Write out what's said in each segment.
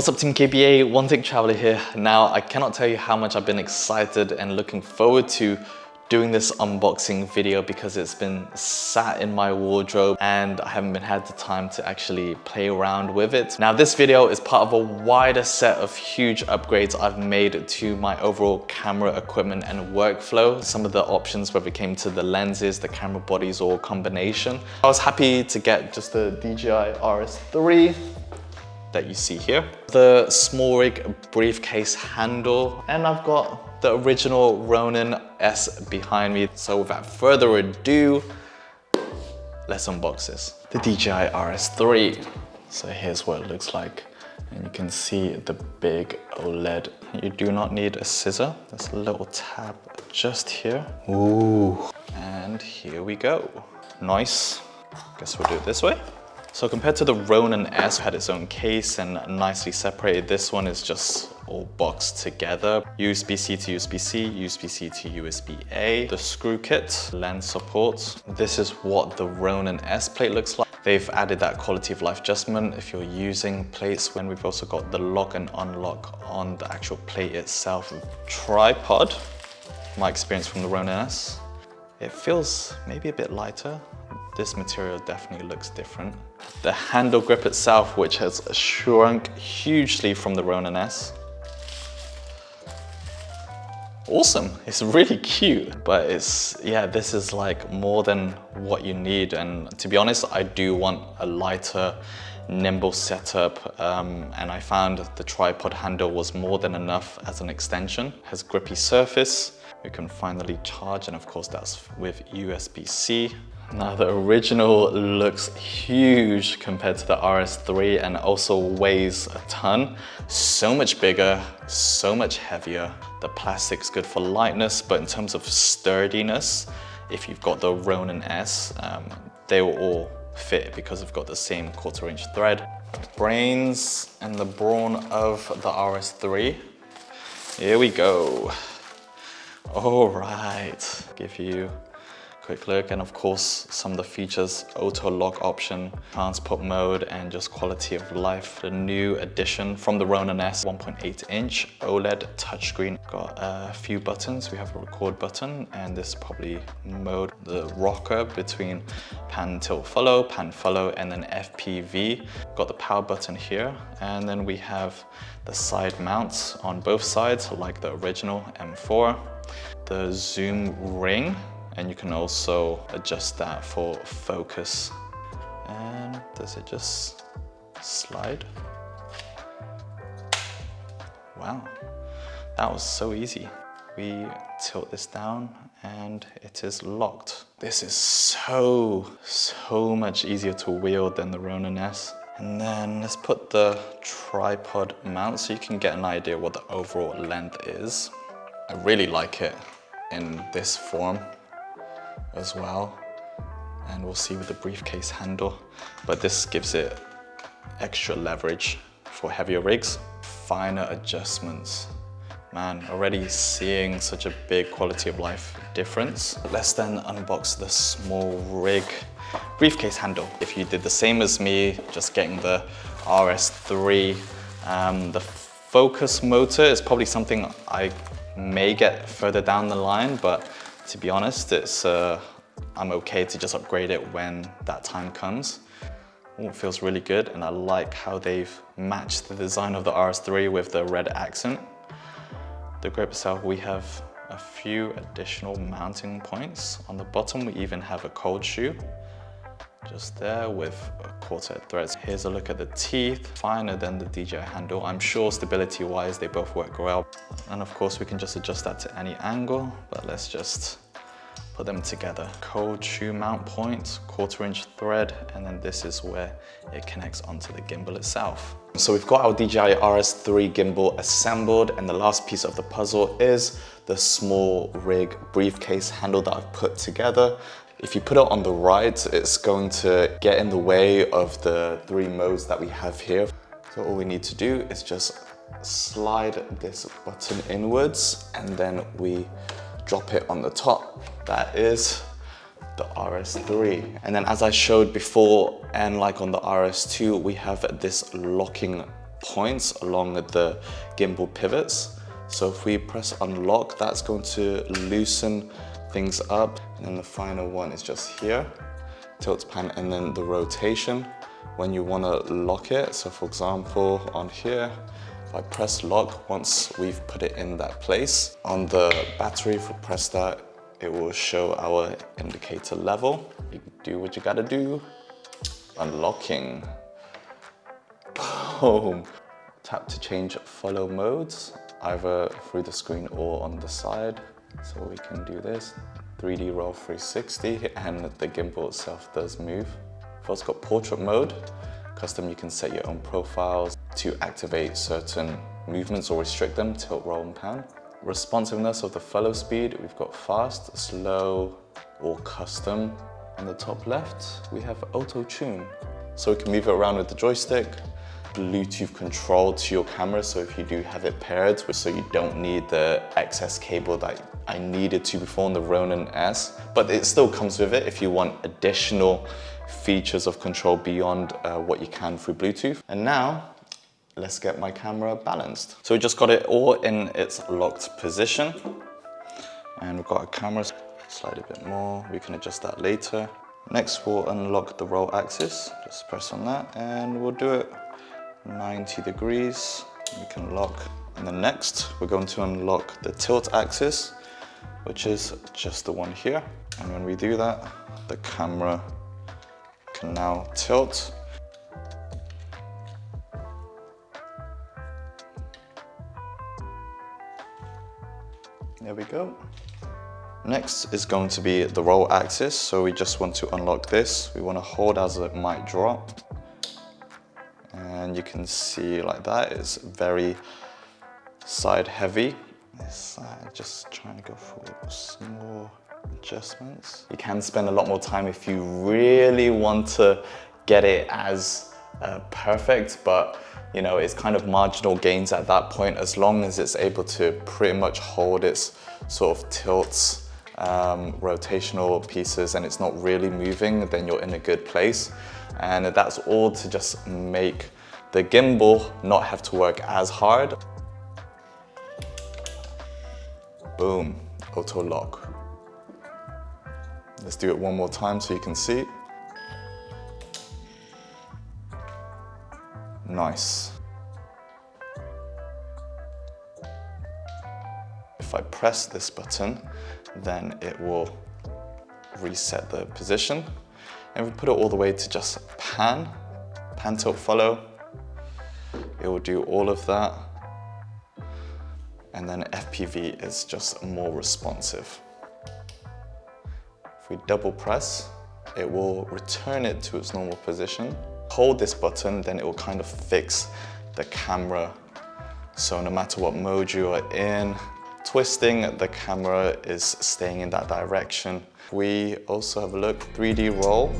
What's up Team KBA, One Take Traveler here. Now I cannot tell you how much I've been excited and looking forward to doing this unboxing video because it's been sat in my wardrobe and I haven't had the time to actually play around with it. Now this video is part of a wider set of huge upgrades I've made to my overall camera equipment and workflow. Some of the options, whether it came to the lenses, the camera bodies, or combination. I was happy to get just the DJI RS3 that you see here, the small rig briefcase handle, and I've got the original Ronin S behind me. So without further ado, let's unbox this. The DJI RS3. So here's what it looks like. And you can see the big OLED. You do not need a scissor. There's a little tab just here. Ooh, and here we go. Nice. Guess we'll do it this way. So compared to the Ronin S, had its own case and nicely separated. This one is just all boxed together. USB-C to USB-C, USB-C to USB-A. The screw kit, lens support. This is what the Ronin S plate looks like. They've added that quality of life adjustment if you're using plates. When we've also got the lock and unlock on the actual plate itself. Tripod, my experience from the Ronin S. It feels maybe a bit lighter. This material definitely looks different. The handle grip itself, which has shrunk hugely from the Ronin S. Awesome, it's really cute, but yeah, this is like more than what you need. And to be honest, I do want a lighter, nimble setup. And I found the tripod handle was more than enough as an extension. It has grippy surface. We can finally charge, and of course that's with USB-C. Now the original looks huge compared to the RS3 and also weighs a ton. So much bigger, so much heavier. The plastic's good for lightness, but in terms of sturdiness, if you've got the Ronin S, they will all fit because they've got the same 1/4 inch thread. Brains and the brawn of the RS3. Here we go. All right, give you quick look, and of course some of the features: auto lock option, transport mode, and just quality of life. The new addition from the Ronin S, 1.8 inch OLED touchscreen. Got a few buttons. We have a record button, and this is probably mode, the rocker between pan, tilt, follow, and then FPV. Got the power button here, and then we have the side mounts on both sides like the original M4. The zoom ring, and you can also adjust that for focus. And does it just slide? Wow, that was so easy. We tilt this down and it is locked. This is so much easier to wield than the Ronin S. And then let's put the tripod mount so you can get an idea what the overall length is. I really like it in this form as well, and we'll see with the briefcase handle, but this gives it extra leverage for heavier rigs. Finer adjustments. Man, already seeing such a big quality of life difference. Let's then unbox the small rig briefcase handle. If you did the same as me, just getting the RS3, the focus motor is probably something I may get further down the line, but to be honest, I'm okay to just upgrade it when that time comes. Ooh, it feels really good, and I like how they've matched the design of the RS3 with the red accent. The grip itself, we have a few additional mounting points. On the bottom, we even have a cold shoe, just there with a quarter threads. Here's a look at the teeth, finer than the DJI handle. I'm sure stability-wise, they both work well. And of course, we can just adjust that to any angle, but let's just put them together. Cold shoe mount point, 1/4 inch thread, and then this is where it connects onto the gimbal itself. So we've got our DJI RS3 gimbal assembled, and the last piece of the puzzle is the small rig briefcase handle that I've put together. If you put it on the right, it's going to get in the way of the 3 modes that we have here. So all we need to do is just slide this button inwards, and then we drop it on the top. That is the RS3. And then as I showed before, and like on the RS2, we have this locking points along the gimbal pivots. So if we press unlock, that's going to loosen things up. And then the final one is just here, tilt pan, and then the rotation when you want to lock it. So for example, on here, if I press lock, once we've put it in that place, on the battery, if we press that, it will show our indicator level. You do what you gotta do. Unlocking. Boom. Tap to change follow modes, either through the screen or on the side. So we can do this, 3D roll 360, and the gimbal itself does move. First got portrait mode. Custom, you can set your own profiles to activate certain movements or restrict them, tilt, roll, and pan. Responsiveness of the follow speed, we've got fast, slow, or custom. On the top left, we have auto tune. So we can move it around with the joystick. Bluetooth control to your camera, so if you do have it paired, so you don't need the excess cable that I needed to before on the Ronin S, but it still comes with it if you want additional features of control beyond what you can through Bluetooth. And now, let's get my camera balanced. So we just got it all in its locked position, and we've got a camera, slide a bit more, we can adjust that later. Next, we'll unlock the roll axis, just press on that, and we'll do it 90 degrees, we can lock. And then next, we're going to unlock the tilt axis, which is just the one here. And when we do that, the camera can now tilt. There we go. Next is going to be the roll axis. So we just want to unlock this. We want to hold as it might drop. And you can see like that, it's very side heavy. This side, just trying to go through small adjustments. You can spend a lot more time if you really want to get it as perfect, but you know, it's kind of marginal gains at that point. As long as it's able to pretty much hold its sort of tilts, rotational pieces, and it's not really moving, then you're in a good place. And that's all to just make the gimbal not have to work as hard. Boom, auto lock. Let's do it one more time so you can see. Nice. If I press this button, then it will reset the position. And we put it all the way to just pan, tilt, follow. It will do all of that. And then FPV is just more responsive. If we double press, it will return it to its normal position. Hold this button, then it will kind of fix the camera. So no matter what mode you are in, twisting, the camera is staying in that direction. We also have a look, 3D roll.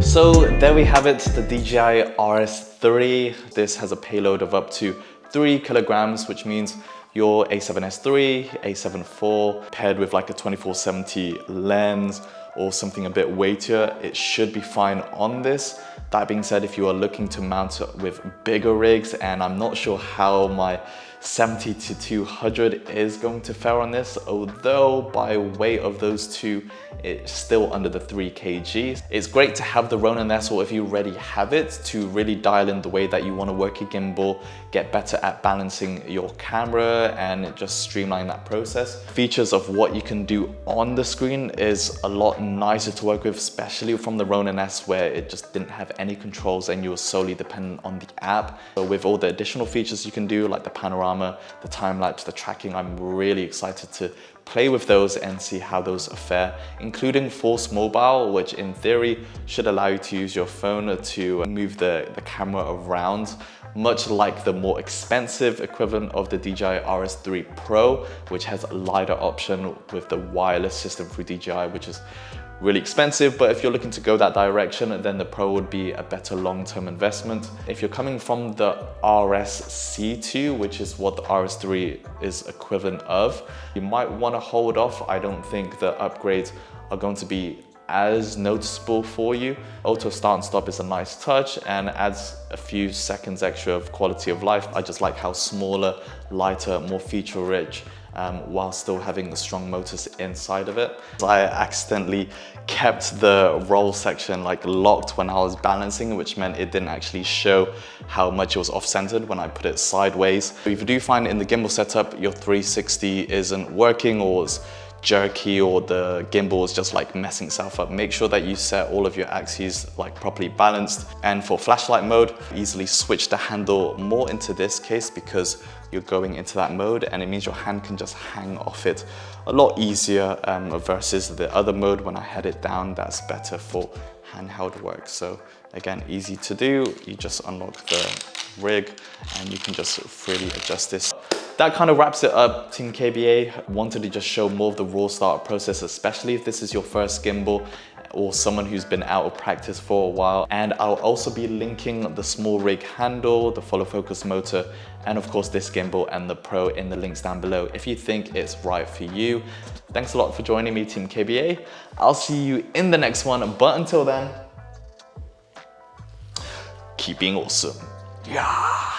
So there we have it, the DJI RS3. This has a payload of up to 3 kilograms, which means your A7S III, A7 IV, paired with like a 2470 lens or something a bit weightier, it should be fine on this. That being said, if you are looking to mount it with bigger rigs, and I'm not sure how my 70 to 200 is going to fare on this, although by weight of those two, it's still under the 3 kg. It's great to have the Ronin S, or if you already have it, to really dial in the way that you want to work your gimbal, get better at balancing your camera, and just streamline that process. Features of what you can do on the screen is a lot nicer to work with, especially from the Ronin S, where it just didn't have any controls and you were solely dependent on the app. So with all the additional features you can do, like the panorama, the time lapse, the tracking, I'm really excited to play with those and see how those fare, including Force Mobile, which in theory should allow you to use your phone to move the camera around, much like the more expensive equivalent of the DJI RS3 Pro, which has a LiDAR option with the wireless system through DJI, which is really expensive. But if you're looking to go that direction, then the Pro would be a better long-term investment. If you're coming from the RS-C2, which is what the RS3 is equivalent of, you might want to hold off. I don't think the upgrades are going to be as noticeable for you. Auto start and stop is a nice touch and adds a few seconds extra of quality of life. I just like how smaller, lighter, more feature rich, while still having the strong motors inside of it. I accidentally kept the roll section like locked when I was balancing, which meant it didn't actually show how much it was off-centered when I put it sideways. If you do find in the gimbal setup your 360 isn't working or is jerky, or the gimbal is just like messing itself up, make sure that you set all of your axes like properly balanced. And for flashlight mode, easily switch the handle more into this case because you're going into that mode, and it means your hand can just hang off it a lot easier versus the other mode when I had it down. That's better for handheld work. So again, easy to do. You just unlock the rig and you can just freely adjust this. That kind of wraps it up, Team KBA. Wanted to just show more of the raw startup process, especially if this is your first gimbal or someone who's been out of practice for a while. And I'll also be linking the small rig handle, the follow focus motor, and of course this gimbal and the Pro in the links down below if you think it's right for you. Thanks a lot for joining me, Team KBA. I'll see you in the next one, but until then, keep being awesome. Yeah.